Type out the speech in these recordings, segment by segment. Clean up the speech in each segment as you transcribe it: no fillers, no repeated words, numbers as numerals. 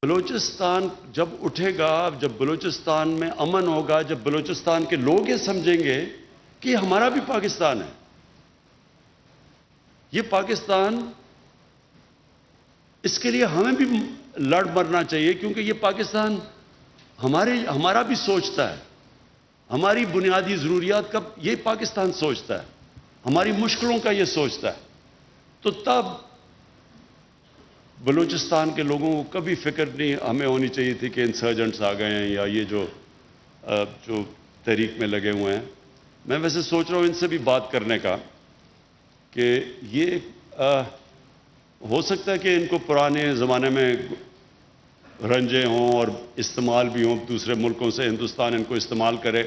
بلوچستان جب اٹھے گا، جب بلوچستان میں امن ہوگا، جب بلوچستان کے لوگ یہ سمجھیں گے کہ ہمارا بھی پاکستان ہے، یہ پاکستان، اس کے لیے ہمیں بھی لڑ مرنا چاہیے، کیونکہ یہ پاکستان ہمارا بھی سوچتا ہے، ہماری بنیادی ضروریات کا یہ پاکستان سوچتا ہے، ہماری مشکلوں کا یہ سوچتا ہے. تو تب بلوچستان کے لوگوں کو کبھی فکر نہیں ہمیں ہونی چاہیے تھی کہ انسرجنٹس آ گئے ہیں یا یہ جو تحریک میں لگے ہوئے ہیں. میں ویسے سوچ رہا ہوں ان سے بھی بات کرنے کا کہ یہ ہو سکتا ہے کہ ان کو پرانے زمانے میں رنجے ہوں اور استعمال بھی ہوں، دوسرے ملکوں سے ہندوستان ان کو استعمال کرے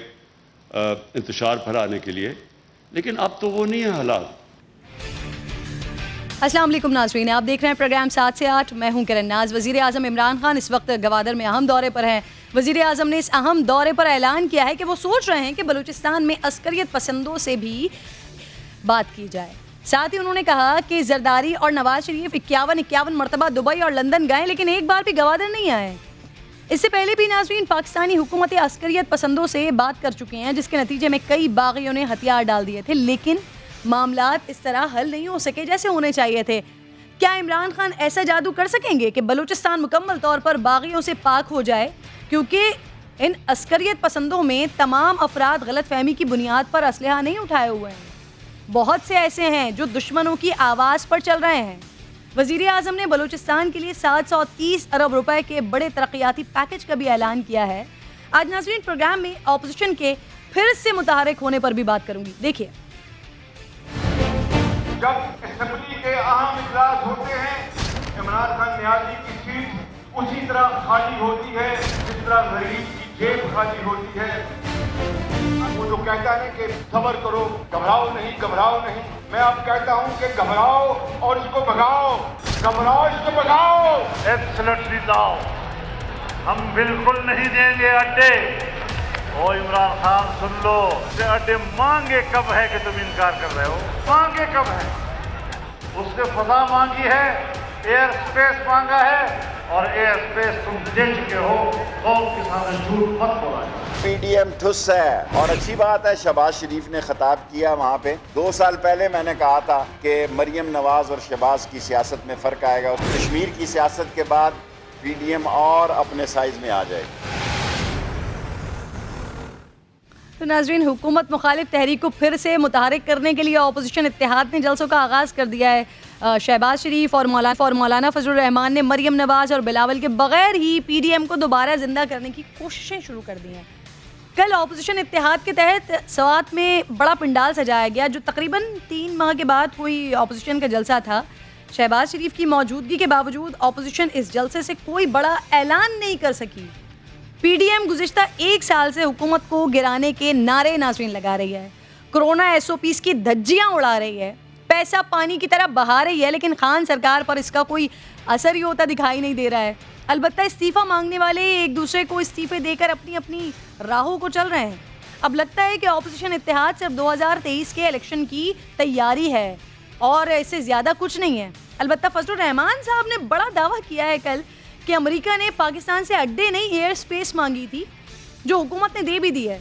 انتشار پھیلانے کے لیے، لیکن اب تو وہ نہیں ہے حالات. السلام علیکم ناظرین، آپ دیکھ رہے ہیں پروگرام 7 سے 8. میں ہوں کرن ناز. وزیر اعظم عمران خان اس وقت گوادر میں اہم دورے پر ہیں. وزیر اعظم نے اس اہم دورے پر اعلان کیا ہے کہ وہ سوچ رہے ہیں کہ بلوچستان میں عسکریت پسندوں سے بھی بات کی جائے. ساتھ ہی انہوں نے کہا کہ زرداری اور نواز شریف 51 مرتبہ دبئی اور لندن گئے لیکن ایک بار بھی گوادر نہیں آئے. اس سے پہلے بھی ناظرین پاکستانی حکومت عسکریت پسندوں سے بات کر چکے ہیں، جس کے نتیجے میں کئی باغیوں نے ہتھیار ڈال دیے تھے، لیکن معاملات اس طرح حل نہیں ہو سکے جیسے ہونے چاہیے تھے. کیا عمران خان ایسا جادو کر سکیں گے کہ بلوچستان مکمل طور پر باغیوں سے پاک ہو جائے؟ کیونکہ ان عسکریت پسندوں میں تمام افراد غلط فہمی کی بنیاد پر اسلحہ نہیں اٹھائے ہوئے ہیں، بہت سے ایسے ہیں جو دشمنوں کی آواز پر چل رہے ہیں. وزیر اعظم نے بلوچستان کے لیے 730 ارب روپے کے بڑے ترقیاتی پیکج کا بھی اعلان کیا ہے. آج ناظرین پروگرام میں اپوزیشن کے پھر سے متحرک ہونے پر بھی بات کروں گی. دیکھیے، جب اسمبلی کے اہم اجلاس ہوتے ہیں، عمران خان نیازی کی سیٹ اسی طرح خالی ہوتی ہے جس طرح غریب کی جیب خالی ہوتی ہے. وہ جو کہتا ہے کہ صبر کرو، گھبراؤ نہیں، میں اب کہتا ہوں کہ گھبراؤ اور اس کو بھگاؤ، گھبراؤ اس کو بھگاؤ. ایبسلٹلی لاؤ، ہم بالکل نہیں دیں گے اڈے. او عمران خان سن لو، اڈے مانگے کب ہے کہ تم انکار کر رہے ہو؟ مانگے کب ہے؟ اس نے فضا مانگی ہے، ایئر سپیس مانگا ہے، اور ایئر سپیس تم دے چکے ہو. قوم کے سامنے جھوٹ مت بولا. پی ڈی ایم ٹھس ہے، اور اچھی بات ہے شہباز شریف نے خطاب کیا وہاں پہ. 2 سال پہلے میں نے کہا تھا کہ مریم نواز اور شہباز کی سیاست میں فرق آئے گا. کشمیر کی سیاست کے بعد پی ڈی ایم اور اپنے سائز میں آ جائے گی. تو ناظرین، حکومت مخالف تحریک کو پھر سے متحرک کرنے کے لیے اپوزیشن اتحاد نے جلسوں کا آغاز کر دیا ہے. شہباز شریف اور مولانا فضل الرحمان نے مریم نواز اور بلاول کے بغیر ہی پی ڈی ایم کو دوبارہ زندہ کرنے کی کوششیں شروع کر دی ہیں. کل اپوزیشن اتحاد کے تحت سوات میں بڑا پنڈال سجایا گیا، جو تقریباً 3 ماہ کے بعد کوئی اپوزیشن کا جلسہ تھا. شہباز شریف کی موجودگی کے باوجود اپوزیشن اس جلسے سے کوئی بڑا اعلان نہیں کر سکی. پی ڈی ایم گزشتہ 1 سال سے حکومت کو گرانے کے نعرے ناظرین لگا رہی ہے، کرونا ایس او پیز کی دھجیاں اڑا رہی ہے، پیسہ پانی کی طرح بہا رہی ہے، لیکن خان سرکار پر اس کا کوئی اثر ہی ہوتا دکھائی نہیں دے رہا ہے. البتہ استعفیٰ مانگنے والے ایک دوسرے کو استعفے دے کر اپنی راہوں کو چل رہے ہیں. اب لگتا ہے کہ اپوزیشن اتحاد صرف 2023 کے الیکشن کی تیاری ہے اور اس سے زیادہ کچھ نہیں ہے. البتہ فضل الرحمان صاحب نے بڑا دعویٰ کیا ہے کل کہ امریکہ نے پاکستان سے اڈے نہیں ایئر سپیس مانگی تھی، جو حکومت نے دے بھی دی ہے.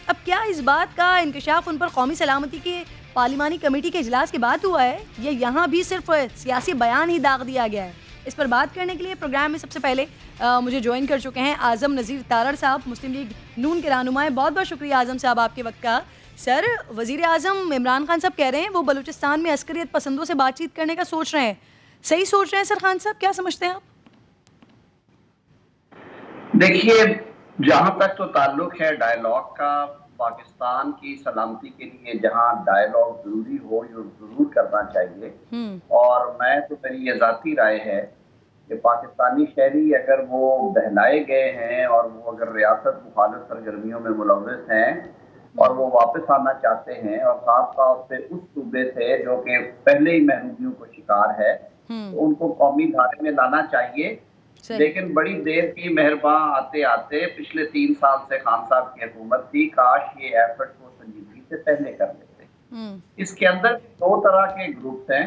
اب کیا اس بات کا انکشاف ان پر قومی سلامتی کے پارلیمانی کمیٹی کے اجلاس کے بعد ہوا ہے یا یہاں بھی صرف سیاسی بیان ہی داغ دیا گیا ہے؟ اس پر بات کرنے کے لیے پروگرام میں سب سے پہلے مجھے جوائن کر چکے ہیں اعظم نذیر تارڑ صاحب، مسلم لیگ نون کے رہنما. بہت بہت شکریہ اعظم صاحب آپ کے وقت کا. سر، وزیر اعظم عمران خان صاحب کہہ رہے ہیں وہ بلوچستان میں عسکریت پسندوں سے بات چیت کرنے کا سوچ رہے ہیں. صحیح سوچ رہے ہیں سر خان صاحب؟ کیا سمجھتے ہیں آپ؟ دیکھیے، جہاں تک تو تعلق ہے ڈائیلاگ کا، پاکستان کی سلامتی کے لیے جہاں ڈائیلاگ ضروری ہو یہ ضرور کرنا چاہیے. اور میں تو میری یہ ذاتی رائے ہے کہ پاکستانی شہری اگر وہ بہلائے گئے ہیں اور وہ اگر ریاست مخالف سرگرمیوں میں ملوث ہیں اور وہ واپس آنا چاہتے ہیں، اور خاص طور سے اس صوبے سے جو کہ پہلے ہی محرومیوں کو شکار ہے، تو ان کو قومی دھارے میں لانا چاہیے. لیکن بڑی دیر کی مہرباں آتے آتے پچھلے 3 سال سے خان صاحب کی حکومت تھی، کاش یہ ایفرٹ کو سنجیدگی سے پہلے کر لیتے. اس کے اندر 2 طرح کے گروپس ہیں.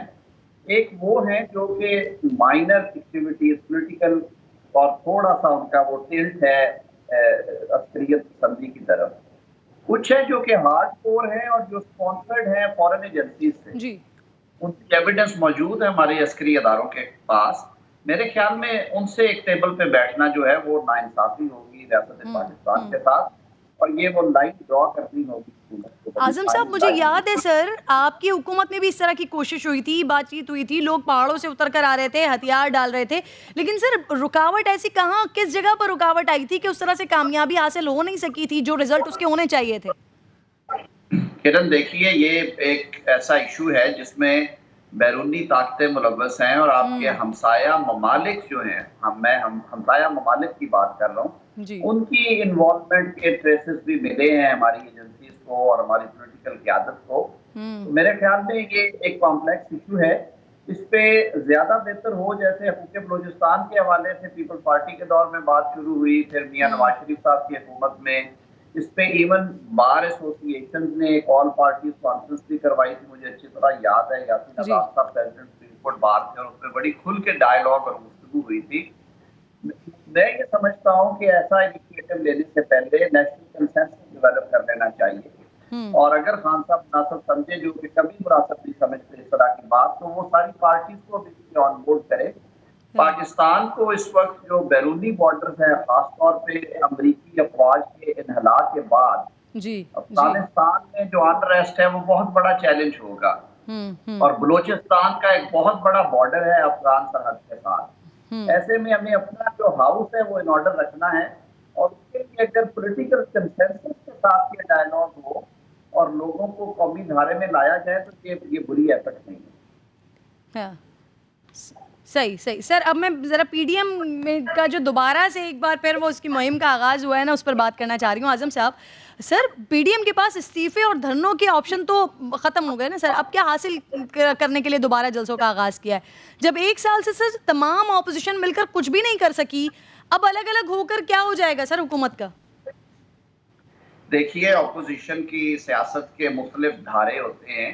ایک وہ ہیں جو کہ مائنر ایکٹیویٹیز، پولیٹیکل اور تھوڑا سا ان کا وہ ٹلٹ ہے عسکریت پسندی کی طرف. کچھ ہے جو کہ ہارڈ کور ہیں اور جو اسپانسرڈ ہیں فورن ایجنسیز سے. جی ان کی ایویڈنس موجود ہے ہمارے عسکری اداروں کے پاس. میرے خیال میں ان سے ایک ٹیبل پہ بیٹھنا جو ہے وہ ناانصافی ہوگی ریاست پاکستان کے ساتھ, اور یہ وہ لائن ڈرا کرنی ہوگی. اعظم صاحب مجھے یاد ہے سر آپ کی حکومت میں بھی اس طرح کی کوشش ہوئی تھی, بات چیت ہوئی تھی, لوگ پہاڑوں سے اتر کر آ رہے تھے, ہتھیار ڈال رہے تھے, لیکن سر رکاوٹ ایسی کہاں, کس جگہ پر رکاوٹ آئی تھی کہ اس طرح سے کامیابی حاصل ہو نہیں سکی تھی جو رزلٹ اس کے ہونے چاہیے تھے؟ کرن دیکھیے, یہ ایک ایسا ایشو ہے جس میں بیرونی طاقتیں ملوث ہیں, اور آپ کے ہمسایہ ممالک جو ہیں, میں ہمسایہ ممالک کی بات کر رہا ہوں, ان کی انوالومنٹ کے ٹریسز بھی ملے ہیں ہماری ایجنسیز کو اور ہماری پولیٹیکل قیادت کو. تو میرے خیال میں یہ ایک کمپلیکس ایشو ہے. اس پہ زیادہ بہتر ہو, جیسے حقوق بلوچستان کے حوالے سے پیپل پارٹی کے دور میں بات شروع ہوئی, پھر میاں نواز شریف صاحب کی حکومت میں اس پہ ایون بار ایسوسی ایشنز نے ایک آل پارٹیز کانفرنس بھی کروائی تھی, مجھے اچھی طرح یاد ہے. یاسین عزاز صاحب پریزیڈنٹ سپریم کورٹ بار تھے, اور اس پہ بڑی کھل کے ڈائیلاگ اور گفتگو ہوئی تھی. میں یہ سمجھتا ہوں کہ ایسا انیشیٹو لینے سے پہلے نیشنل کنسنسس ڈیولپ کر لینا چاہیے, اور اگر خان صاحب مناسب سمجھے, جو کہ کبھی مناسب نہیں سمجھتے اس طرح کی بات, تو وہ ساری پارٹیز کو بھی آن بورڈ کرے. پاکستان کو اس وقت جو بیرونی بارڈرز ہیں, خاص طور پہ امریکی افواج کے انخلا کے بعد افغانستان میں جو انریسٹ ہے وہ بہت بڑا چیلنج ہوگا, اور بلوچستان کا ایک بہت بڑا بارڈر ہے افغان سرحد کے ساتھ. ایسے میں ہمیں اپنا جو ہاؤس ہے وہ ان آرڈر رکھنا ہے, اور اس کے لیے اگر پولیٹیکل کنسنسس کے ساتھ یہ ڈائیلاگ ہو اور لوگوں کو قومی دھارے میں لایا جائے تو یہ بری ایفیکٹ نہیں ہے. صحیح سر, اب میں ذرا پی ڈی ایم کا جو دوبارہ سے ایک بار پھر وہ اس کی مہم کا آغاز ہوا ہے نا, اس پر بات کرنا چاہ رہی ہوں. اعظم صاحب, سر پی ڈی ایم کے پاس استعفے اور دھرنوں کے آپشن تو ختم ہو گئے نا سر, اب کیا حاصل کرنے کے لیے دوبارہ جلسوں کا آغاز کیا ہے؟ جب ایک سال سے سر تمام اپوزیشن مل کر کچھ بھی نہیں کر سکی, اب الگ الگ ہو کر کیا ہو جائے گا سر حکومت کا؟ دیکھیے, اپوزیشن کی سیاست کے مختلف دھارے ہوتے ہیں,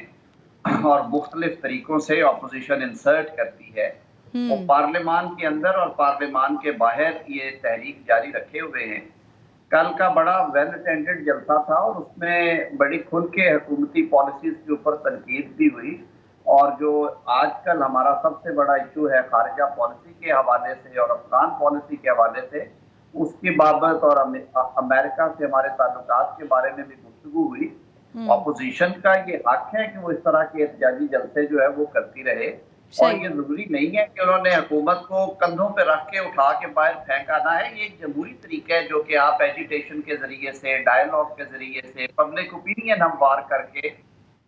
اور مختلف طریقوں سے اپوزیشن انسرٹ کرتی ہے. وہ پارلیمان کے اندر اور پارلیمان کے باہر یہ تحریک جاری رکھے ہوئے ہیں. کل کا بڑا ویل اٹینڈڈ جلسہ تھا, اور اس میں بڑی کھل کے حکومتی پالیسیز کے اوپر تنقید بھی ہوئی, اور جو آج کل ہمارا سب سے بڑا ایشو ہے خارجہ پالیسی کے حوالے سے اور افغان پالیسی کے حوالے سے, اس کی بابت اور امریکہ سے ہمارے تعلقات کے بارے میں بھی گفتگو ہوئی. اپوزیشن کا یہ حق ہے کہ وہ اس طرح کے احتجاجی جلسے جو ہے وہ کرتی رہے, اور یہ ضروری نہیں ہے کہ انہوں نے حکومت کو کندھوں پہ رکھ کے اٹھا کے باہر پھینکانا ہے. یہ ایک جمہوری طریقہ ہے جو کہ آپ ایجیٹیشن کے ذریعے سے, ڈائیلاگ کے ذریعے سے, پبلک اوپینین ہم وار کر کے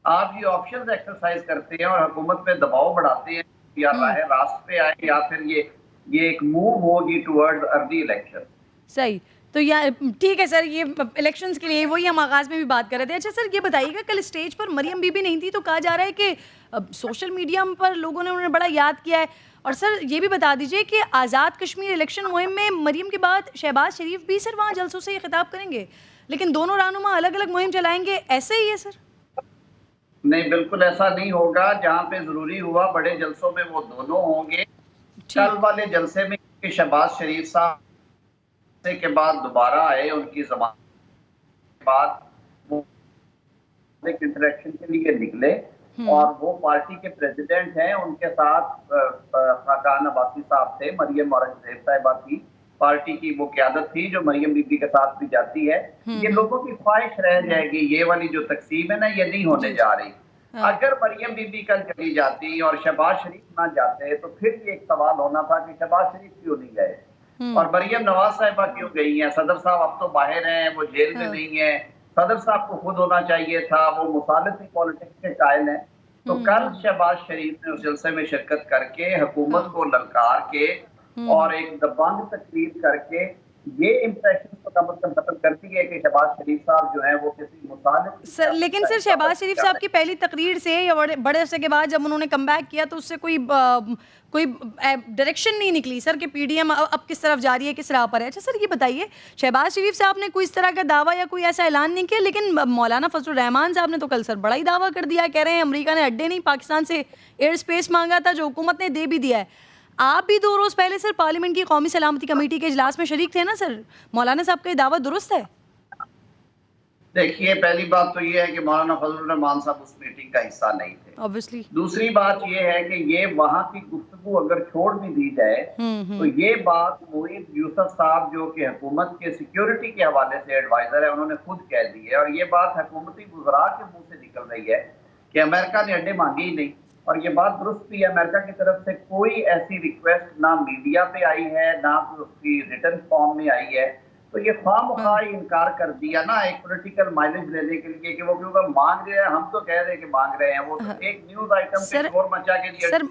آپ یہ آپشنز ایکسرسائز کرتے ہیں اور حکومت پہ دباؤ بڑھاتے ہیں, یا راہ راست پہ آئے, یا پھر یہ ایک موو ہوگی ٹورڈ ارلی الیکشن. صحیح, تو ٹھیک ہے سر, یہ الیکشنز کے لیے وہی ہم آغاز میں بھی بات کر رہے تھے. اچھا سر, یہ بتائیے گا کل اسٹیج پر مریم بی بی نہیں تھی, تو کہا جا رہا ہے کہ سوشل میڈیا پر لوگوں نے انہیں بڑا یاد کیا ہے. اور سر یہ بھی بتا دیجئے کہ آزاد کشمیر الیکشن مہم میں مریم کے بعد شہباز شریف بھی سر وہاں جلسوں سے یہ خطاب کریں گے, لیکن دونوں رہنما الگ الگ مہم چلائیں گے, ایسے ہی ہے سر؟ نہیں, بالکل ایسا نہیں ہوگا. جہاں پہ ضروری ہوا بڑے جلسوں میں وہ دونوں ہوں گے. کل والے جلسے میں شہباز شریف صاحب کے بعد دوبارہ آئے, ان کی زمانت کے بعد وہ انٹریکشن کے لیے نکلے, اور وہ پارٹی کے پریزیڈنٹ ہیں. ان کے ساتھ خاقان عباسی صاحب تھے, مریم اورنگزیب صاحبہ کی پارٹی کی وہ قیادت تھی جو مریم بی بی کے ساتھ بھی جاتی ہے. یہ لوگوں کی خواہش رہ جائے گی, یہ والی جو تقسیم ہے نا, یہ نہیں ہونے جا رہی. اگر مریم بی بی کل چلی جاتی اور شہباز شریف نہ جاتے تو پھر یہ ایک سوال ہونا تھا کہ شہباز شریف کیوں نہیں گئے, اور مریم نواز صاحبہ کیوں گئی ہیں. صدر صاحب اب تو باہر ہیں, وہ جیل میں نہیں ہیں. صدر صاحب کو خود ہونا چاہیے تھا, وہ مصالحتی پالیٹکس کے قائل ہیں. تو کل شہباز شریف نے اس جلسے میں شرکت کر کے حکومت کو للکار کے اور ایک دبنگ تقریر کر کے یہ امپریشن کو کم از کم ختم کرتی ہے کہ شہباز شریف صاحب جو ہیں وہ کسی مصالحت. لیکن سر شہباز شریف صاحب کی پہلی تقریر سے یا بڑے عرصے کے بعد جب انہوں نے کم بیک کیا تو اس سے کوئی ڈائریکشن نہیں نکلی سر کہ پی ڈی ایم اب کس طرف جا رہی ہے, کس راہ پر ہے. اچھا سر یہ بتائیے, شہباز شریف صاحب نے کوئی اس طرح کا دعویٰ یا کوئی ایسا اعلان نہیں کیا, لیکن مولانا فضل الرحمان صاحب نے تو کل سر بڑا ہی دعویٰ کر دیا, کہہ رہے ہیں امریکہ نے اڈے نہیں پاکستان سے ایئر اسپیس مانگا تھا جو حکومت نے دے بھی دیا ہے. آپ بھی 2 روز پہلے سر پارلیمنٹ کی قومی سلامتی کمیٹی کے اجلاس میں شریک تھے نا سر؟ مولانا صاحب کا یہ دعویٰ درست ہے؟ دیکھیے پہلی بات تو یہ ہے کہ مولانا فضل الرحمان صاحب اس میٹنگ کا حصہ نہیں تھے. Obviously. دوسری بات یہ ہے کہ یہ وہاں کی گفتگو اگر چھوڑ بھی دی جائے تو یہ بات معید یوسف صاحب جو کہ حکومت کے سیکیورٹی کے حوالے سے ایڈوائزر ہے انہوں نے خود کہہ دی ہے, اور یہ بات حکومتی وزراء کے منہ سے نکل رہی ہے کہ امریکہ نے اڈے مانگے ہی نہیں, اور یہ بات درست بھی ہے. امریکہ کی طرف سے کوئی ایسی ریکویسٹ نہ میڈیا پہ آئی ہے نہ اس کی ریٹن فارم میں آئی ہے, تو یہ خواہ مخواہ انکار کر دیا نا ایک پولیٹیکل مائلیج لینے کے لیے کہ وہ کیونکہ مانگ رہے ہیں, ہم تو کہہ رہے ہیں کہ مانگ رہے ہیں, وہ ایک نیوز آئٹم پہ شور مچا کے دیا. سر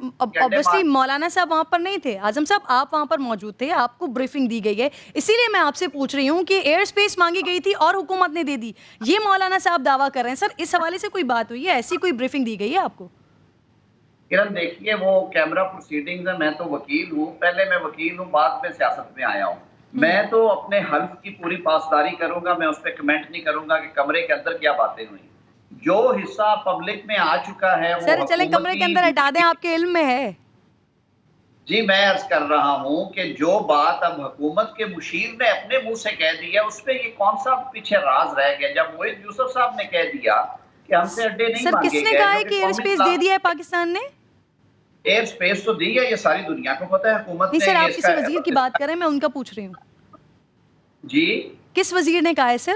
obviously مولانا صاحب وہاں پر نہیں تھے, اعظم صاحب آپ وہاں پر موجود تھے, آپ کو بریفنگ دی گئی ہے, اسی لیے میں آپ سے پوچھ رہی ہوں کہ ایئر اسپیس مانگی گئی تھی اور حکومت نے دے دی, یہ مولانا صاحب دعویٰ کر رہے ہیں. سر اس حوالے سے کوئی بات ہوئی ہے, ایسی کوئی بریفنگ دی گئی ہے آپ کو؟ کرن دیکھیے وہ کیمرہ پروسیڈنگز ہیں, میں تو وکیل ہوں, پہلے میں وکیل ہوں بعد میں سیاست میں آیا ہوں. میں تو اپنے حلف کی پوری پاسداری کروں گا, میں اس پہ کمنٹ نہیں کروں گا کہ کمرے کے اندر کیا باتیں ہوئی. جو حصہ پبلک میں آ چکا ہے وہ سر چلیں کمرے کے اندر ہٹا دیں, آپ کے علم میں ہے. جی میں عرض کر رہا ہوں کہ جو بات اب حکومت کے مشیر نے اپنے منہ سے کہہ دی ہے اس پہ یہ کون سا پیچھے راز رہ گیا, جب معید یوسف صاحب نے کہہ دیا کہ ہم سے اڈے نہیں مانگے گئے. سر کس نے کہا ہے کہ ایئر اسپیس دے دیا ہے پاکستان نے؟ ایئر اسپیس تو دی ہے, یہ ساری دنیا کو پتہ ہے حکومت نے. نہیں سر آپ کسی وزیر کی بات کریں, میں ان کا پوچھ رہی ہوں. جی کس وزیر نے کہا ہے سر؟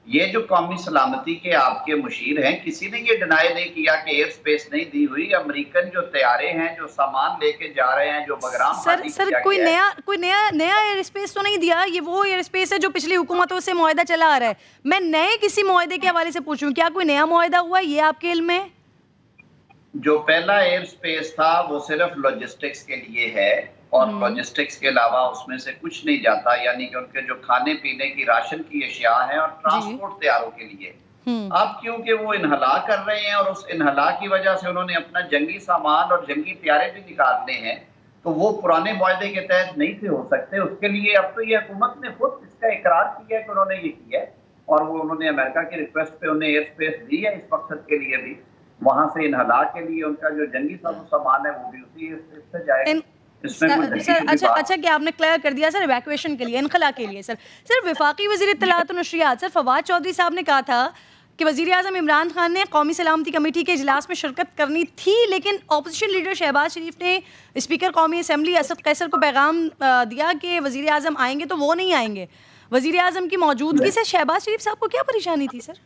یہ جو قومی سلامتی کے آپ کے مشیر ہیں کسی نے یہ ڈینائی نہیں کیا کہ ایئر سپیس نہیں دی ہوئی. امریکن جو طیارے ہیں جو سامان لے کے جا رہے ہیں جو بگرام سر کوئی نیا ایئر اسپیس تو نہیں دیا, یہ وہ ایئر اسپیس ہے جو پچھلی حکومتوں سے معاہدہ چلا آ رہا ہے. میں نئے کسی معاہدے کے حوالے سے پوچھوں, کیا کوئی نیا معاہدہ ہوا ہے, یہ آپ کے علم میں؟ جو پہلا ایئر سپیس تھا وہ صرف لاجسٹکس کے لیے ہے اور لاجسٹکس کے علاوہ اس میں سے کچھ نہیں جاتا, یعنی کہ ان کے جو کھانے پینے کی راشن کی اشیاء ہیں اور ٹرانسپورٹ طیاروں کے لیے. اب کیونکہ وہ انہلا کر رہے ہیں اور اس انہلا کی وجہ سے انہوں نے اپنا جنگی سامان اور جنگی طیارے بھی نکالنے ہیں, تو وہ پرانے معاہدے کے تحت نہیں تھے ہو سکتے. اس کے لیے اب تو یہ حکومت نے خود اس کا اقرار کیا ہے کہ انہوں نے یہ کیا ہے, اور وہ انہوں نے امریکہ کی ریکویسٹ پہ انہیں ایئر سپیس دی ہے اس مقصد کے لیے بھی. وہاں سے انہلا کے لیے ان کا جو جنگی سامان ہے وہ بھی اسی ایئر سپیس سے جائے گا. اچھا کہ آپ نے کلیئر کر دیا سر ایویکویشن کے لیے, انخلا کے لیے. سر وفاقی وزیر اطلاعات و نشریات سر فواد چودھری صاحب نے کہا تھا کہ وزیر اعظم عمران خان نے قومی سلامتی کمیٹی کے اجلاس میں شرکت کرنی تھی, لیکن اپوزیشن لیڈر شہباز شریف نے اسپیکر قومی اسمبلی اسد قیصر کو پیغام دیا کہ وزیر اعظم آئیں گے تو وہ نہیں آئیں گے. وزیر اعظم کی موجودگی سے شہباز شریف صاحب کو کیا پریشانی تھی سر؟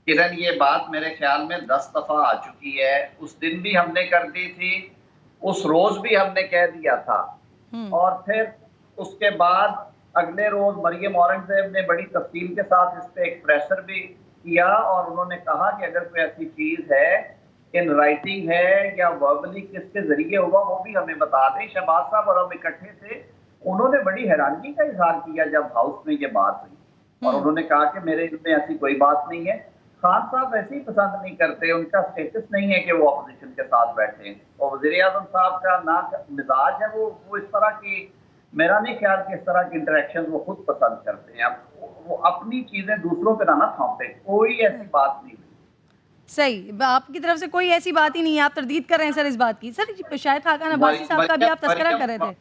کرن یہ بات میرے خیال میں 10 دفعہ آ چکی ہے. اس دن بھی ہم نے کر دی تھی, اس روز بھی ہم نے کہہ دیا تھا, اور پھر اس کے بعد اگلے روز مریم اورنگزیب نے بڑی تفصیل کے ساتھ اس پہ ایک پریشر بھی کیا, اور انہوں نے کہا کہ اگر کوئی ایسی چیز ہے ان رائٹنگ ہے یا وربلی کس کے ذریعے ہوا وہ بھی ہمیں بتا دیں. شہباز صاحب اور ہم اکٹھے تھے, انہوں نے بڑی حیرانگی کا اظہار کیا جب ہاؤس میں یہ بات ہوئی, اور انہوں نے کہا کہ میرے علم میں ایسی کوئی بات نہیں ہے. خان صاحب ایسے ہی پسند نہیں کرتے, ان کا سٹیٹس نہیں ہے کہ وہ اپوزیشن کے ساتھ بیٹھے ہیں, اور وزیر اعظم صاحب کا نہ مزاج ہے وہ اس طرح کی, میرا نہیں خیال کہ اس طرح کی انٹریکشن وہ خود پسند کرتے ہیں. وہ اپنی چیزیں دوسروں پہ نہ تھوپے, کوئی ایسی بات نہیں. صحیح, آپ کی طرف سے کوئی ایسی بات ہی نہیں ہے, آپ تردید کر رہے ہیں سر اس بات کی. سر شاہد خاقان عباسی صاحب کا بھی آپ تذکرہ کر رہے تھے.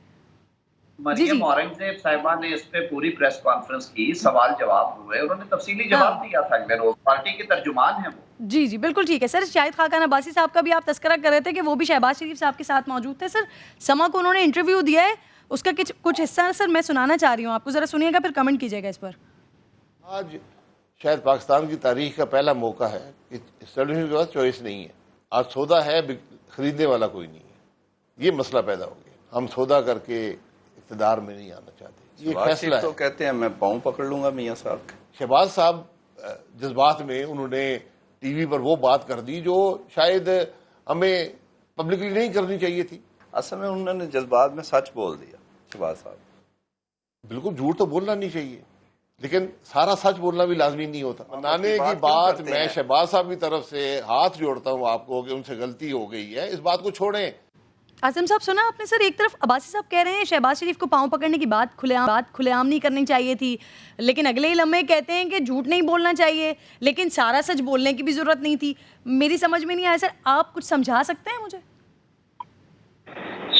مریم اورنگزیب صاحبہ نے اس پہ پوری پریس کانفرنس کی, سوال جواب ہوئے, انہوں نے تفصیلی جواب دیا تھا اگلے روز, پارٹی کے ترجمان ہیں وہ. جی بالکل ٹھیک ہے سر. شاہد خاقان عباسی صاحب کا بھی آپ تذکرہ کر رہے تھے کہ وہ بھی شہباز شریف صاحب کے ساتھ موجود تھے. سر سما کو انہوں نے انٹرویو دیا ہے, اس کا کچھ حصہ سر میں سنانا چاہ رہی ہوں آپ کو, ذرا سنیے گا پھر کمنٹ کیجیے گا اس پر. آج شاید پاکستان کی تاریخ کا پہلا موقع ہے کہ اسٹیبلشمنٹ کے پاس چوائس نہیں ہے. آج سودا ہے, خریدنے والا کوئی نہیں ہے. یہ مسئلہ پیدا ہو گیا. ہم سودا کر کے اقتدار میں نہیں آنا چاہتے. یہ فیصلہ ہے. تو کہتے ہیں میں پاؤں پکڑ لوں گا میاں صاحب کے. شہباز صاحب جذبات میں انہوں نے ٹی وی پر وہ بات کر دی جو شاید ہمیں پبلکلی نہیں کرنی چاہیے تھی. اصل میں انہوں نے جذبات میں سچ بول دیا شہباز صاحب. بالکل جھوٹ تو بولنا نہیں چاہیے, لیکن سارا سچ بولنا بھی لازمی نہیں ہوتا. منانے کی بات میں شہباز صاحب کی طرف سے ہاتھ جوڑتا ہوں آپ کو کہ ان سے غلطی ہو گئی ہے, اس بات کو چھوڑیں. اعظم صاحب سنا آپ نے سر, ایک طرف عباسی صاحب کہہ رہے ہیں شہباز شریف کو پاؤں پکڑنے کی بات کھلے عام نہیں کرنی چاہیے تھی, لیکن اگلے لمحے کہتے ہیں کہ جھوٹ نہیں بولنا چاہیے, لیکن سارا سچ بولنے کی بھی ضرورت نہیں تھی. میری سمجھ میں نہیں آیا سر, آپ کچھ سمجھا سکتے ہیں مجھے؟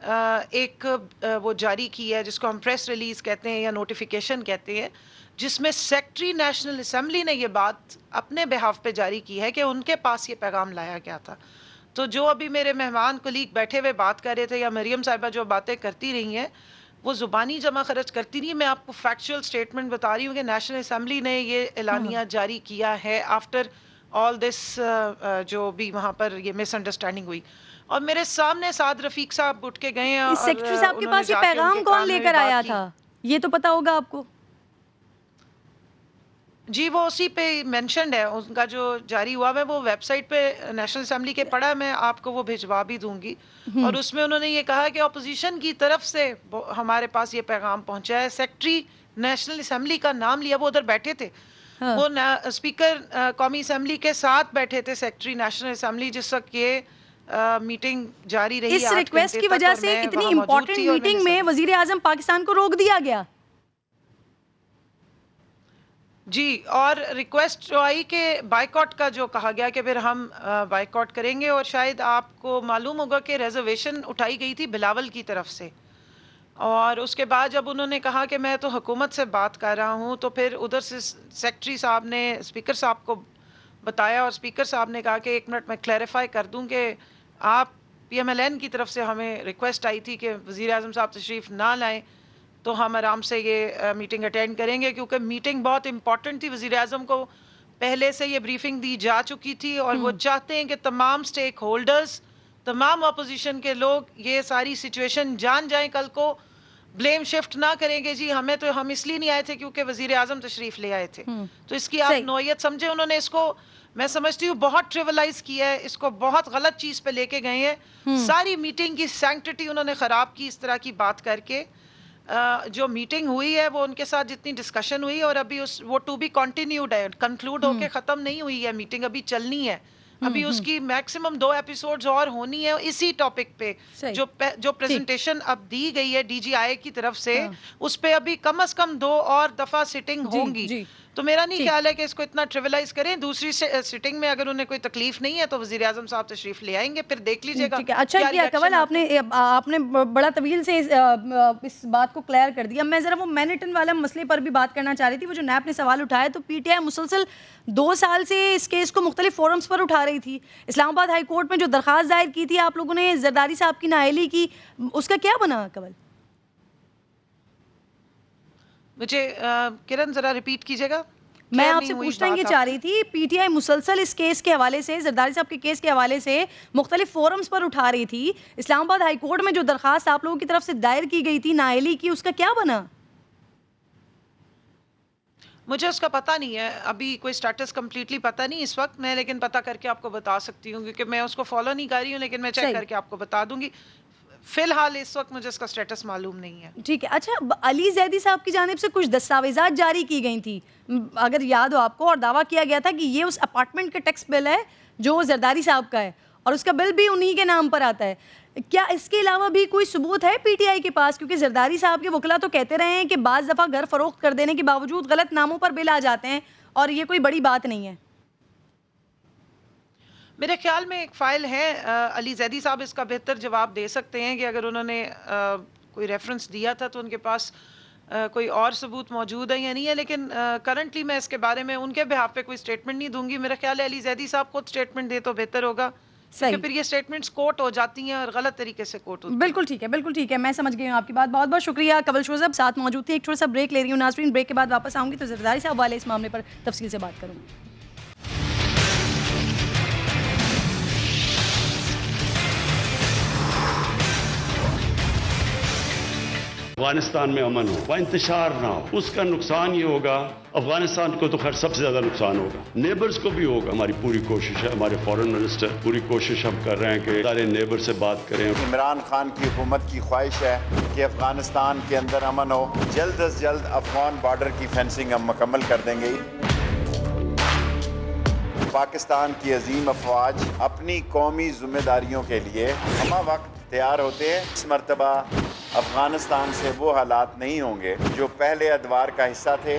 ایک وہ جاری کی ہے جس کو ہم پریس ریلیز کہتے ہیں یا نوٹیفیکیشن کہتے ہیں, جس میں سیکٹری نیشنل اسمبلی نے یہ بات اپنے بہاف پہ جاری کی ہے کہ ان کے پاس یہ پیغام لایا گیا تھا. تو جو ابھی میرے مہمان کولیگ بیٹھے ہوئے بات کر رہے تھے یا مریم صاحبہ جو باتیں کرتی رہی ہیں وہ زبانی جمع خرچ کرتی نہیں, میں آپ کو فیکچوئل سٹیٹمنٹ بتا رہی ہوں کہ نیشنل اسمبلی نے یہ اعلانیہ جاری کیا ہے آفٹر آل دس جو بھی وہاں پر یہ مس انڈرسٹینڈنگ ہوئی. اور میرے سامنے سعد رفیق صاحب اٹھ کے گئے ہیں. اس سیکٹری صاحب کے پاس یہ پیغام کون لے کر آیا تھا یہ تو پتا ہوگا آپ کو؟ جی وہ اسی پہ مینشنڈ ہے, ان کا جو جاری ہوا ہے وہ ویب سائٹ پہ نیشنل اسمبلی کے پڑھا, میں آپ کو وہ بھجوا بھی دوں گی. اور اس میں انہوں نے یہ کہا کہ اپوزیشن کی طرف سے ہمارے پاس یہ پیغام پہنچا ہے. سیکٹری نیشنل اسمبلی کا نام لیا, وہ ادھر بیٹھے تھے, وہ اسپیکر قومی اسمبلی کے ساتھ بیٹھے تھے سیکٹری نیشنل اسمبلی جس وقت یہ میٹنگ جاری رہی. اس ریکویسٹ کی وجہ سے اتنی امپورٹنٹ میٹنگ میں وزیر اعظم پاکستان کو روک دیا گیا. جی, اور ریکویسٹ جو آئی کہ بائیکاٹ کا جو کہا گیا کہ پھر ہم بائیکاٹ کریں گے, اور شاید آپ کو معلوم ہوگا کہ ریزرویشن اٹھائی گئی تھی بلاول کی طرف سے, اور اس کے بعد جب انہوں نے کہا کہ میں تو حکومت سے بات کر رہا ہوں تو پھر ادھر سے سیکٹری صاحب نے اسپیکر صاحب کو بتایا, اور اسپیکر صاحب نے کہا کہ ایک منٹ میں کلیریفائی کر دوں کہ آپ پی ایم ایل این کی طرف سے ہمیں ریکویسٹ آئی تھی کہ وزیر اعظم صاحب تشریف نہ لائیں تو ہم آرام سے یہ میٹنگ اٹینڈ کریں گے, کیونکہ میٹنگ بہت امپورٹنٹ تھی. وزیر اعظم کو پہلے سے یہ بریفنگ دی جا چکی تھی اور وہ چاہتے ہیں کہ تمام سٹیک ہولڈرز, تمام اپوزیشن کے لوگ یہ ساری سچویشن جان جائیں, کل کو بلیم شفٹ نہ کریں گے جی ہمیں تو ہم اس لیے نہیں آئے تھے کیونکہ وزیر اعظم تشریف لے آئے تھے. تو اس کی آپ نوعیت سمجھے. انہوں نے اس کو میں سمجھتی ہوں بہت ٹریولائز کیا ہے, اس کو بہت غلط چیز پہ لے کے گئے ہیں. ساری میٹنگ کی سینکٹٹی انہوں نے خراب کی اس طرح کی بات کر کے. جو میٹنگ ہوئی ہے وہ ان کے ساتھ جتنی ڈسکشن ہوئی, اور ابھی وہ ٹو بی کنٹینیوڈ ہے, کنکلوڈ ہو کے ختم نہیں ہوئی ہے میٹنگ, ابھی چلنی ہے. ابھی اس کی میکسیمم 2 ایپیسوڈز اور ہونی ہے اسی ٹاپک پہ. جو پریزنٹیشن اب دی گئی ہے ڈی جی آئی کی طرف سے, اس پہ ابھی کم از کم 2 اور دفعہ سٹنگ ہوں گی. تو میرا نہیں خیال ہے کہ اس کو اتنا ٹریولائز کریں. دوسری سٹنگ میں اگر انہیں کوئی تکلیف نہیں ہے تو وزیر اعظم صاحب تشریف لے آئیں گے, پھر دیکھ لیجیے گا. اچھا کیا کنول, آپ نے بڑا طویل سے اس بات کو کلیئر کر دیا. میں ذرا وہ مینٹن والا مسئلے پر بھی بات کرنا چاہ رہی تھی. وہ جو نیب نے سوال اٹھایا تو پی ٹی آئی مسلسل 2 سال سے اس کیس کو مختلف فورمز پر اٹھا رہی تھی. اسلام آباد ہائی کورٹ میں جو درخواست دائر کی تھی آپ لوگوں نے زرداری صاحب کی نااہلی کی, اس کا کیا بنا کنول؟ مجھے کرن ذرا ریپیٹ کیجیے گا. میں آپ سے پوچھنا یہ چاہ رہی تھی, پی ٹی آئی مسلسل اس کیس کے حوالے سے, زرداری صاحب کے کیس کے حوالے سے مختلف فورمز پر اٹھا رہی تھی. اسلام آباد ہائی کورٹ میں جو درخواست آپ لوگوں کی طرف سے دائر کی گئی تھی نااہلی کی, اس کا کیا بنا؟ مجھے اس کا پتہ نہیں ہے, ابھی کوئی سٹیٹس کمپلیٹلی پتہ نہیں اس وقت میں, لیکن پتہ کر کے آپ کو بتا سکتی ہوں کیونکہ میں اس کو فالو نہیں کر رہی ہوں, لیکن میں چیک کر کے آپ کو بتا دوں گی. فی الحال اس وقت مجھے اس کا سٹیٹس معلوم نہیں ہے. ٹھیک ہے. اچھا, علی زیدی صاحب کی جانب سے کچھ دستاویزات جاری کی گئی تھی اگر یاد ہو آپ کو, اور دعویٰ کیا گیا تھا کہ یہ اس اپارٹمنٹ کا ٹیکس بل ہے جو زرداری صاحب کا ہے, اور اس کا بل بھی انہی کے نام پر آتا ہے. کیا اس کے علاوہ بھی کوئی ثبوت ہے پی ٹی آئی کے پاس؟ کیونکہ زرداری صاحب کے وکلا تو کہتے رہے ہیں کہ بعض دفعہ گھر فروخت کر دینے کے باوجود غلط ناموں پر بل آ جاتے ہیں اور یہ کوئی بڑی بات نہیں ہے. میرے خیال میں ایک فائل ہے, علی زیدی صاحب اس کا بہتر جواب دے سکتے ہیں کہ اگر انہوں نے کوئی ریفرنس دیا تھا تو ان کے پاس کوئی اور ثبوت موجود ہے یا نہیں ہے, لیکن کرنٹلی میں اس کے بارے میں ان کے بہاف پہ کوئی سٹیٹمنٹ نہیں دوں گی. میرا خیال ہے علی زیدی صاحب خود سٹیٹمنٹ دے تو بہتر ہوگا, کیونکہ پھر یہ سٹیٹمنٹس کوٹ ہو جاتی ہیں اور غلط طریقے سے کوٹ ہوتی ہیں. بالکل ٹھیک ہے, بالکل ٹھیک ہے, میں سمجھ گئی ہوں آپ کی بات. بہت بہت شکریہ. کنول شوذب ساتھ موجود تھی. ایک چھوٹا سا بریک لے رہی ہوں ناظرین, بریک کے بعد واپس آؤں گی تو زرداری صاحب والے اس معاملے پر تفصیل سے بات کروں گی. افغانستان میں امن ہو, وہاں انتشار نہ ہو, اس کا نقصان یہ ہوگا, افغانستان کو تو خیر سب سے زیادہ نقصان ہوگا, نیبرز کو بھی ہوگا. ہماری پوری کوشش ہے, ہمارے فارن منسٹر پوری کوشش ہم کر رہے ہیں کہ سارے نیبر سے بات کریں. عمران خان کی حکومت کی خواہش ہے کہ افغانستان کے اندر امن ہو. جلد از جلد افغان بارڈر کی فینسنگ ہم مکمل کر دیں گے. پاکستان کی عظیم افواج اپنی قومی ذمہ داریوں کے لیے ہمہ وقت تیار ہوتے ہیں. اس مرتبہ افغانستان سے وہ حالات نہیں ہوں گے جو پہلے ادوار کا حصہ تھے.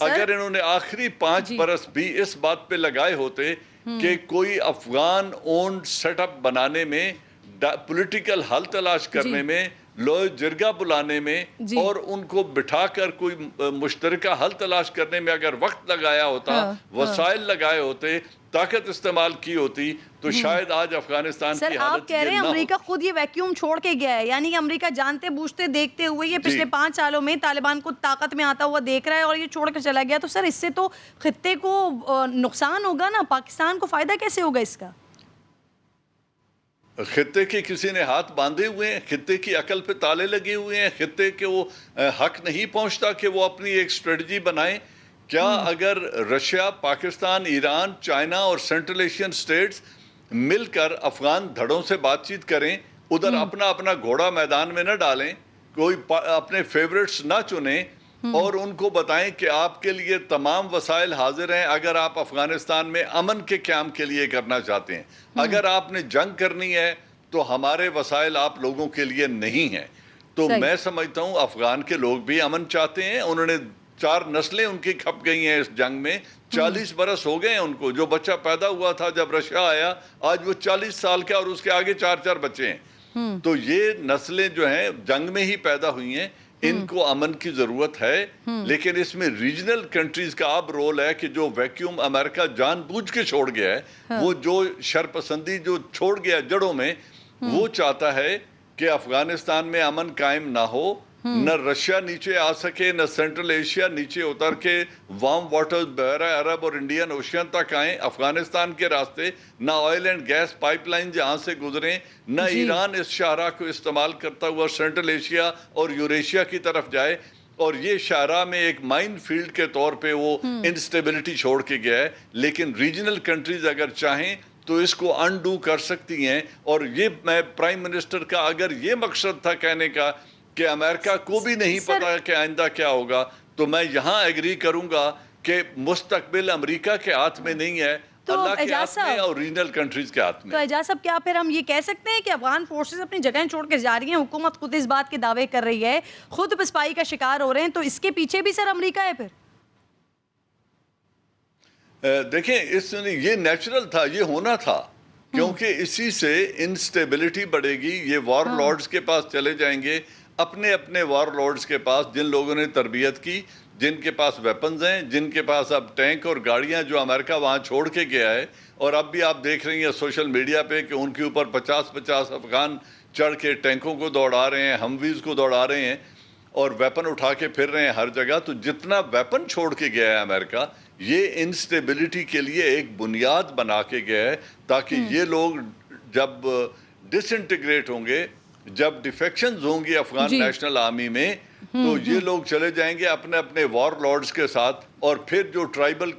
اگر انہوں نے آخری 5 برس بھی اس بات پہ لگائے ہوتے کہ کوئی افغان اونڈ سیٹ اپ بنانے میں، پولیٹیکل حل تلاش کرنے میں، لوئے جرگہ بلانے میں اور ان کو بٹھا کر کوئی مشترکہ حل تلاش کرنے میں اگر وقت لگایا ہوتا، وسائل لگائے ہوتے، طاقت استعمال کی ہوتی، تو شاید آج افغانستان کی حالت یہ نہ آپ کہہ رہے ہیں امریکہ خود یہ ویکیوم چھوڑ کے گیا ہے، یعنی کہ امریکہ جانتے بوجھتے دیکھتے ہوئے یہ پچھلے 5 سالوں میں طالبان کو طاقت میں آتا ہوا دیکھ رہا ہے اور یہ چھوڑ کر چلا گیا. تو سر اس سے تو خطے کو نقصان ہوگا نا، پاکستان کو فائدہ کیسے ہوگا اس کا؟ خطے کے کسی نے ہاتھ باندھے ہوئے ہیں، خطے کی عقل پہ تالے لگے ہوئے ہیں، خطے کے وہ حق نہیں پہنچتا کہ وہ اپنی ایک اسٹریٹجی بنائیں. کیا اگر رشیا، پاکستان، ایران، چائنا اور سینٹرل ایشین سٹیٹس مل کر افغان دھڑوں سے بات چیت کریں، ادھر اپنا اپنا گھوڑا میدان میں نہ ڈالیں، کوئی اپنے فیورٹس نہ چنیں اور ان کو بتائیں کہ آپ کے لیے تمام وسائل حاضر ہیں اگر آپ افغانستان میں امن کے قیام کے لیے کرنا چاہتے ہیں. اگر آپ نے جنگ کرنی ہے تو ہمارے وسائل آپ لوگوں کے لیے نہیں ہیں. تو میں سمجھتا ہوں افغان کے لوگ بھی امن چاہتے ہیں. انہوں نے 4 نسلیں ان کی کھپ گئی ہیں اس جنگ میں، 40 برس ہو گئے ہیں ان کو. جو بچہ پیدا ہوا تھا جب رشیا آیا، آج وہ 40 سال کا اور اس کے آگے 4 بچے ہیں. تو یہ نسلیں جو ہیں جنگ میں ہی پیدا ہوئی ہیں. ان کو امن کی ضرورت ہے، لیکن اس میں ریجنل کنٹریز کا اب رول ہے کہ جو ویکیوم امریکہ جان بوجھ کے چھوڑ گیا ہے، وہ جو شرپسندی جو چھوڑ گیا جڑوں میں، وہ چاہتا ہے کہ افغانستان میں امن قائم نہ ہو، نہ رشیا نیچے آ سکے، نہ سینٹرل ایشیا نیچے اتر کے وارم واٹر بحیرہ عرب اور انڈین اوشین تک آئیں افغانستان کے راستے، نہ oil and gas pipeline جہاں سے گزریں، نہ ایران اس شاہراہ کو استعمال کرتا ہوا سینٹرل ایشیا اور یوریشیا کی طرف جائے. اور یہ شاہراہ میں ایک مائن فیلڈ کے طور پہ وہ انسٹیبلٹی چھوڑ کے گیا ہے. لیکن ریجنل کنٹریز اگر چاہیں تو اس کو انڈو کر سکتی ہیں. اور یہ میں پرائم منسٹر کا اگر یہ مقصد تھا کہنے کا کہ امریکہ کو بھی نہیں پتا کہ آئندہ کیا ہوگا، تو میں یہاں ایگری کروں گا کہ مستقبل امریکہ کے ہاتھ میں نہیں ہے، اللہ کے ہاتھ میں اور ریجنل کنٹریز کے ہاتھ میں. تو اعجاز صاحب کیا پھر ہم یہ کہہ سکتے ہیں کہ افغان فورسز اپنی جگہیں چھوڑ کے جا رہی ہیں، حکومت خود اس بات کے دعوے کر رہی ہے، خود پسپائی کا شکار ہو رہے ہیں، تو اس کے پیچھے بھی سر امریکہ ہے پھر؟ دیکھیں یہ نیچرل تھا، یہ ہونا تھا، کیونکہ اسی سے انسٹیبلٹی بڑھے گی. یہ وار لارڈز کے پاس چلے جائیں گے، اپنے اپنے وار لارڈز کے پاس، جن لوگوں نے تربیت کی، جن کے پاس ویپنز ہیں، جن کے پاس اب ٹینک اور گاڑیاں جو امریکہ وہاں چھوڑ کے گیا ہے. اور اب بھی آپ دیکھ رہی ہیں سوشل میڈیا پہ کہ ان کے اوپر 50 افغان چڑھ کے ٹینکوں کو دوڑا رہے ہیں، ہمویز کو دوڑا رہے ہیں اور ویپن اٹھا کے پھر رہے ہیں ہر جگہ. تو جتنا ویپن چھوڑ کے گیا ہے امریکہ، یہ انسٹیبلٹی کے لیے ایک بنیاد بنا کے گیا ہے، تاکہ یہ لوگ جب ڈس انٹیگریٹ ہوں گے، جب ڈیفیکشنز ہوں گی افغان نیشنل آرمی میں، تو یہ لوگ چلے جائیں گے اپنے اپنے وار لارڈز کے ساتھ، اور پھر جو ٹرائبل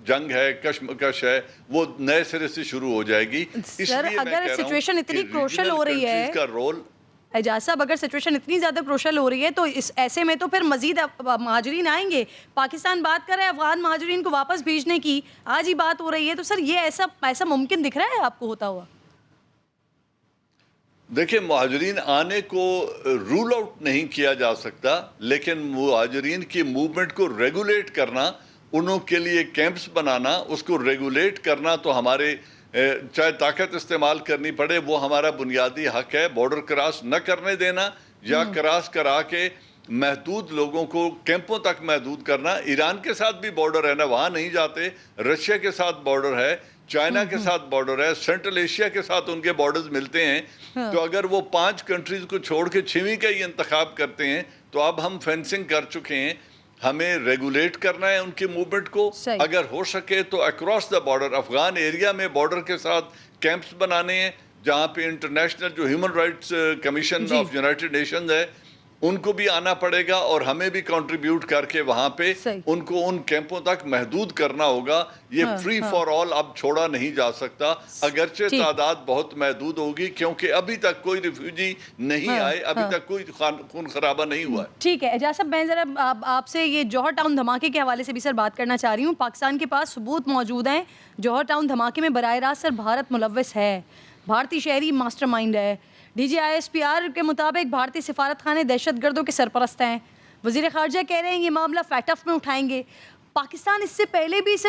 جنگ ہے، کشمکش ہے، وہ نئے سرے سے شروع ہو جائے گی. سر اگر سچویشن اتنی کروشل ہو رہی ہے، کا رول اعجاز صاحب اگر سچویشن اتنی زیادہ کروشل ہو رہی ہے تو اس ایسے میں تو پھر مزید مہاجرین آئیں گے. پاکستان بات کر رہا ہے افغان مہاجرین کو واپس بھیجنے کی، آج ہی بات ہو رہی ہے، تو سر یہ ایسا ممکن دکھ رہا ہے آپ کو ہوتا ہوا؟ دیکھیں مہاجرین آنے کو رول آؤٹ نہیں کیا جا سکتا، لیکن مہاجرین کی موومنٹ کو ریگولیٹ کرنا، انہوں کے لیے کیمپس بنانا، اس کو ریگولیٹ کرنا تو ہمارے چاہے طاقت استعمال کرنی پڑے وہ ہمارا بنیادی حق ہے. بارڈر کراس نہ کرنے دینا یا کراس کرا کے محدود لوگوں کو کیمپوں تک محدود کرنا. ایران کے ساتھ بھی بارڈر ہے نا، وہاں نہیں جاتے. رشیا کے ساتھ بارڈر ہے، چائنا کے ساتھ بارڈر ہے، سینٹرل ایشیا کے ساتھ ان کے بارڈرز ملتے ہیں. تو اگر وہ 5 کنٹریز کو چھوڑ کے 6ویں کا ہی انتخاب کرتے ہیں تو اب ہم فینسنگ کر چکے ہیں. ہمیں ریگولیٹ کرنا ہے ان کی موومنٹ کو، اگر ہو سکے تو across the border Afghan area میں بارڈر کے ساتھ کیمپس بنانے ہیں، جہاں پہ انٹرنیشنل جو human rights commission of United nations ہے ان کو بھی آنا پڑے گا، اور ہمیں بھی کنٹریبیوٹ کر کے وہاں پہ ان کو ان کیمپوں تک محدود کرنا ہوگا. یہ فری فار آل اب چھوڑا نہیں جا سکتا، اگرچہ تعداد بہت محدود ہوگی، کیونکہ ابھی تک کوئی ریفیوجی نہیں آئے، ابھی تک کوئی خون خرابہ نہیں ہوا ہے. ٹھیک ہے اعجاز صاحب، میں ذرا آپ سے یہ جوہر ٹاؤن دھماکے کے حوالے سے بھی سر بات کرنا چاہ رہی ہوں. پاکستان کے پاس ثبوت موجود ہیں جوہر ٹاؤن دھماکے میں براہ راست سر بھارت ملوث ہے، بھارتی شہری ماسٹر مائنڈ ہے. D G I S P R کے مطابق بھارتی سفارت خانے دہشت گردوں کے سرپرست ہیں. وزیر خارجہ کہہ رہے ہیں یہ معاملہ فیٹف میں اٹھائیں گے. پاکستان اس سے پہلے بھی اسے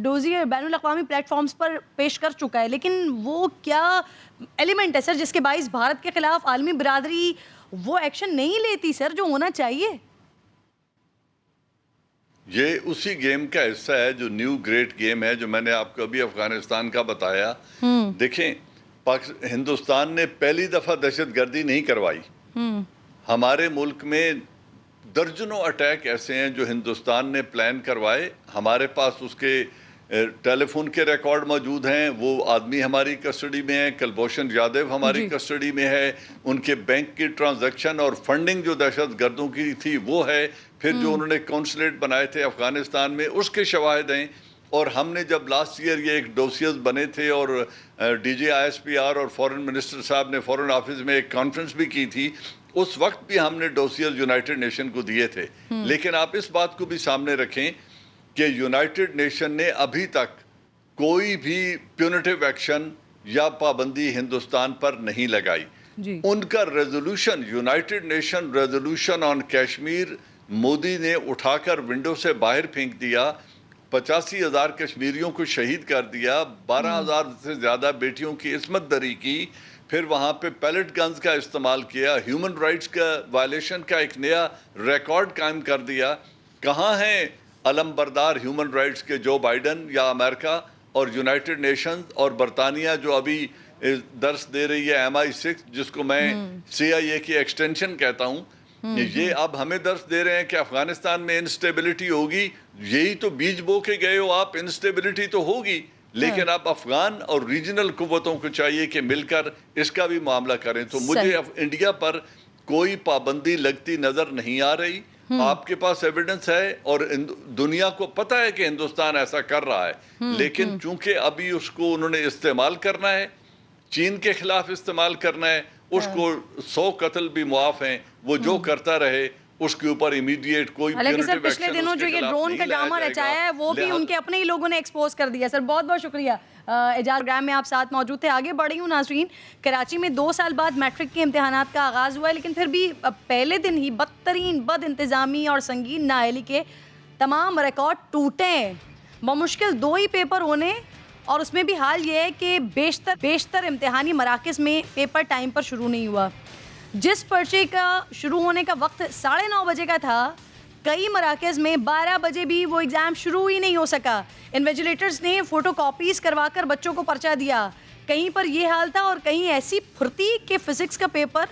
ڈوزیئر بین الاقوامی پلیٹ فارمز پر پیش کر چکا ہے، لیکن وہ کیا ایلیمنٹ ہے سر جس کے باعث بھارت کے خلاف عالمی برادری وہ ایکشن نہیں لیتی سر جو ہونا چاہیے؟ یہ اسی گیم کا حصہ ہے جو نیو گریٹ گیم ہے جو میں نے آپ کو ابھی افغانستان کا بتایا. دیکھیں ہندوستان نے پہلی دفعہ دہشت گردی نہیں کروائی. ہمارے ملک میں درجنوں اٹیک ایسے ہیں جو ہندوستان نے پلان کروائے. ہمارے پاس اس کے ٹیلی فون کے ریکارڈ موجود ہیں. وہ آدمی ہماری کسٹڈی میں ہے. کلبھوشن یادو ہماری کسٹڈی میں ہے. ان کے بینک کی ٹرانزیکشن اور فنڈنگ جو دہشت گردوں کی تھی وہ ہے. پھر جو انہوں نے کونسلیٹ بنائے تھے افغانستان میں اس کے شواہد ہیں. اور ہم نے جب لاسٹ ایئر یہ ایک ڈوسیز بنے تھے اور D G I S P R اور فورن منسٹر صاحب نے فورن آفس میں ایک کانفرنس بھی کی تھی. اس وقت بھی ہم نے ڈوسیز یونائٹڈ نیشن کو دیے تھے. لیکن آپ اس بات کو بھی سامنے رکھیں کہ یونائٹڈ نیشن نے ابھی تک کوئی بھی پیونیٹیو ایکشن یا پابندی ہندوستان پر نہیں لگائی. ان کا ریزولوشن یونائٹڈ نیشن ریزولوشن آن کشمیر مودی نے اٹھا کر ونڈو سے باہر پھینک دیا. 85,000 کشمیریوں کو شہید کر دیا. 12,000 سے زیادہ بیٹیوں کی عصمت دری کی. پھر وہاں پہ پیلٹ گنز کا استعمال کیا. ہیومن رائٹس کا وائلیشن کا ایک نیا ریکارڈ قائم کر دیا. کہاں ہیں علم بردار ہیومن رائٹس کے جو بائیڈن یا امریکہ اور یونائٹڈ نیشنز اور برطانیہ جو ابھی درس دے رہی ہے MI6 جس کو میں CIA کی ایکسٹینشن کہتا ہوں. یہ اب ہمیں درس دے رہے ہیں کہ افغانستان میں انسٹیبلٹی ہوگی. یہی تو بیج بو کے گئے ہو آپ. انسٹیبلٹی تو ہوگی لیکن اب افغان اور ریجنل قوتوں کو چاہیے کہ مل کر اس کا بھی معاملہ کریں. تو مجھے انڈیا پر کوئی پابندی لگتی نظر نہیں آ رہی. آپ کے پاس ایویڈنس ہے اور دنیا کو پتہ ہے کہ ہندوستان ایسا کر رہا ہے. لیکن چونکہ ابھی اس کو انہوں نے استعمال کرنا ہے, چین کے خلاف استعمال کرنا ہے, اس کو 100 قتل بھی معاف ہیں. وہ جو کرتا رہے اس کے اوپر امیڈیٹ کوئی حالانکہ سر پچھلے دنوں جو یہ ڈرون کا ڈرامہ رچایا ہے وہ بھی ان کے اپنے ہی لوگوں نے ایکسپوز کر دیا. سر بہت بہت شکریہ. اعجاز پروگرام میں آپ ساتھ موجود تھے. آگے بڑھ رہی ہوں ناظرین. کراچی میں 2 سال بعد میٹرک کے امتحانات کا آغاز ہوا ہے لیکن پھر بھی پہلے دن ہی بدترین بد انتظامی اور سنگین نااہلی کے تمام ریکارڈ ٹوٹے ہیں. بمشکل 2 ہی پیپر ہونے اور اس میں بھی حال یہ ہے کہ بیشتر امتحانی مراکز میں پیپر ٹائم پر شروع نہیں ہوا. جس پرچے کا شروع ہونے کا وقت 9:30 بجے کا تھا کئی مراکز میں 12 بجے بھی وہ ایگزام شروع ہی نہیں ہو سکا. انویجیلیٹرز نے فوٹو کاپیز کروا کر بچوں کو پرچہ دیا. کہیں پر یہ حال تھا اور کہیں ایسی پھرتی کہ فزکس کا پیپر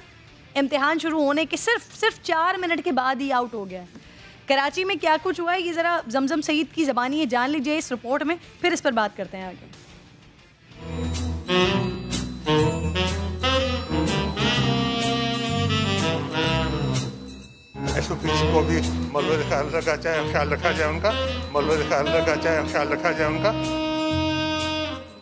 امتحان شروع ہونے کے صرف 4 منٹ کے بعد ہی آؤٹ ہو گیا. کراچی میں کیا کچھ ہوا ہے یہ ذرا زمزم سعید کی زبانی ہے جان لیجئے اس رپورٹ میں, پھر اس پر بات کرتے ہیں آگے. ایس او پیز کو بھی ملبہ خیال رکھا جائے, خیال رکھا جائے ان کا ملبہ خیال رکھا جائے, خیال رکھا جائے ان کا.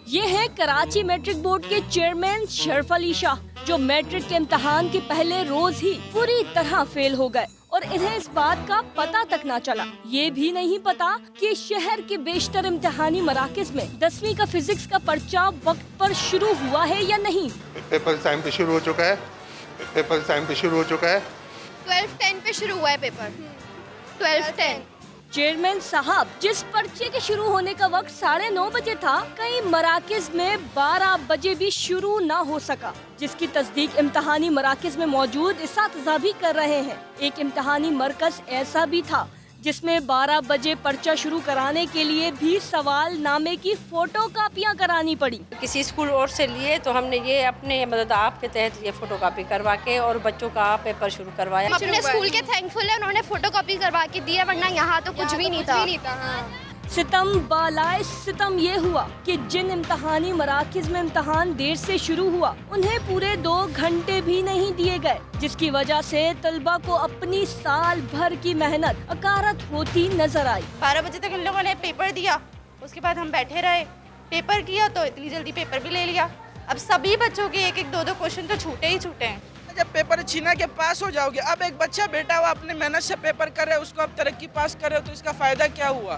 یہ ہے کراچی میٹرک بورڈ کے چیئرمین شرف علی شاہ جو میٹرک کے امتحان کے پہلے روز ہی پوری طرح فیل ہو گئے اور انہیں اس بات کا پتہ تک نہ چلا. یہ بھی نہیں پتا کہ شہر کے بیشتر امتحانی مراکز میں 10ویں کا فزکس کا پرچہ وقت پر شروع ہوا ہے یا نہیں. پیپر ٹائم پہ شروع ہو چکا ہے, پیپر ٹائم پہ شروع ہو چکا ہے. 12:10 پہ شروع ہوا ہے پیپر. 12:10. چیئرمین صاحب جس پرچے کے شروع ہونے کا وقت 9:30 بجے تھا کئی مراکز میں 12 بجے بھی شروع نہ ہو سکا, جس کی تصدیق امتحانی مراکز میں موجود اساتذہ بھی کر رہے ہیں. ایک امتحانی مرکز ایسا بھی تھا جس میں 12 بجے پرچہ شروع کرانے کے لیے بھی سوال نامے کی فوٹو کاپیاں کرانی پڑی. کسی اسکول اور سے لیے تو ہم نے یہ اپنے مدد آپ کے تحت یہ فوٹو کاپی کروا کے اور بچوں کا پیپر شروع کروایا. ہم اپنے اسکول کے تھینکفل ہیں انہوں نے فوٹو کاپی کروا کے دیا ورنہ یہاں تو کچھ بھی نہیں تھا. ستم بالائے ستم یہ ہوا کہ جن امتحانی مراکز میں امتحان دیر سے شروع ہوا انہیں پورے 2 گھنٹے بھی نہیں دیے گئے, جس کی وجہ سے طلبہ کو اپنی سال بھر کی محنت اکارت ہوتی نظر آئی. 12 بجے تک ان لوگوں نے پیپر دیا, اس کے بعد ہم بیٹھے رہے, پیپر کیا تو اتنی جلدی پیپر بھی لے لیا. اب سبھی بچوں کے 1-2 کوشچن تو چھوٹے ہی چھوٹے ہیں. جب پیپر چھینا کے پاس ہو جاؤ گے, اب ایک بچہ بیٹا ہوا اپنے محنت سے پیپر کر رہے اس کو اب ترقی پاس کر رہے تو اس کا فائدہ کیا ہوا؟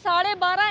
12:30